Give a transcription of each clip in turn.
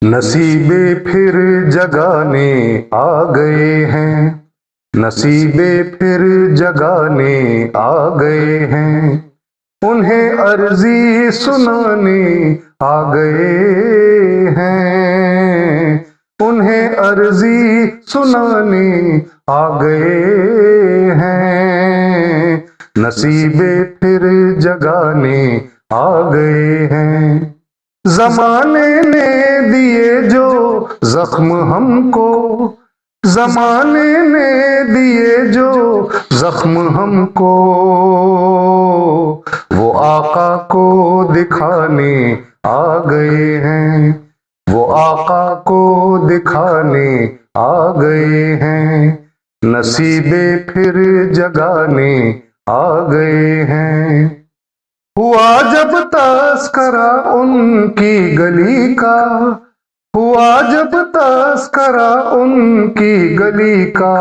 नसीबे फिर जगाने आ गए हैं, नसीबे फिर जगाने आ गए हैं, उन्हें अर्जी सुनाने आ गए हैं, उन्हें अर्जी सुनाने आ गए हैं, नसीबे फिर जगाने आ गए हैं। ज़माने ने दिए जो ज़ख्म हमको, ज़माने ने दिए जो ज़ख्म हमको, वो आका को दिखाने आ गए हैं, वो आका को दिखाने आ गए हैं, नसीबे फिर जगाने आ गए हैं। हुआ जब तस्करा उनकी गली का, हुआ जब तस्करा उनकी गली का,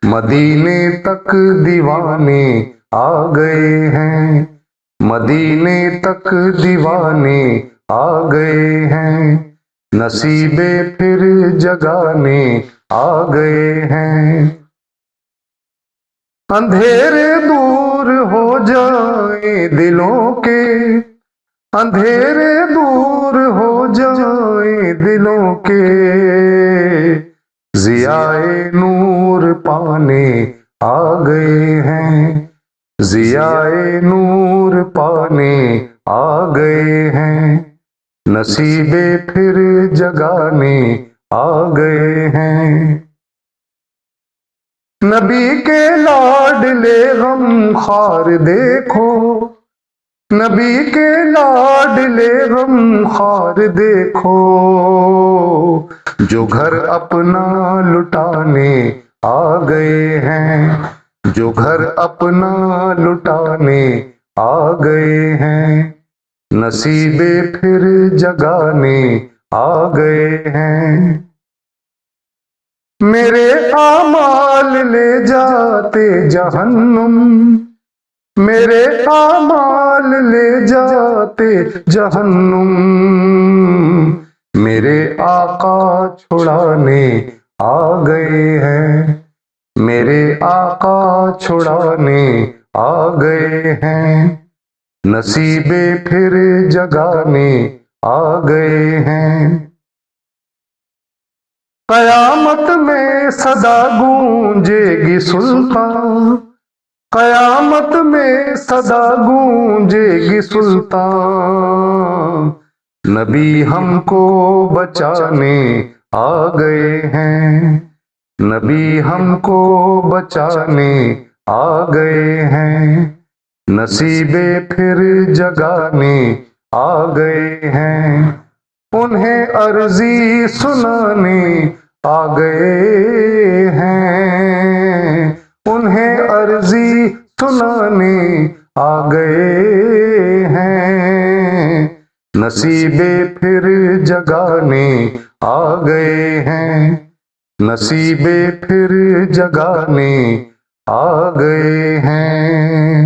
मदीने तक दीवाने आ गए हैं, मदीने तक दीवाने आ गए हैं, नसीबे फिर जगाने आ गए हैं। अंधेरे दूर हो जाए दिलों के, अंधेरे दूर हो जाए दिलों के, ज़ियाए नूर पाने आ गए हैं, ज़ियाए नूर पाने आ गए हैं, नसीबे फिर जगाने आ गए हैं। नबी के लाडले गम खार देखो, नबी के लाडले गम खार देखो, जो घर अपना लुटाने आ गए हैं, जो घर अपना लुटाने आ गए हैं, नसीबे फिर जगाने आ गए हैं। मेरे आमाल ले जाते जहन्नुम, मेरे आमाल ले जाते जहन्नुम, मेरे आका छुड़ाने आ गए हैं, मेरे आका छुड़ाने आ गए हैं, नसीबे फिर जगाने आ गए हैं। क़यामत में सदा गूंजेगी सुल्तान, क़यामत में सदा गूंजेगी सुल्तान, नबी हमको बचाने आ गए हैं, नबी हमको बचाने आ गए हैं, नसीबे फिर जगाने आ गए हैं, उन्हें अर्जी सुनाने आ गए हैं, उन्हें अर्जी सुनाने आ गए हैं, नसीबे फिर जगाने आ गए हैं, नसीबे फिर जगाने आ गए हैं।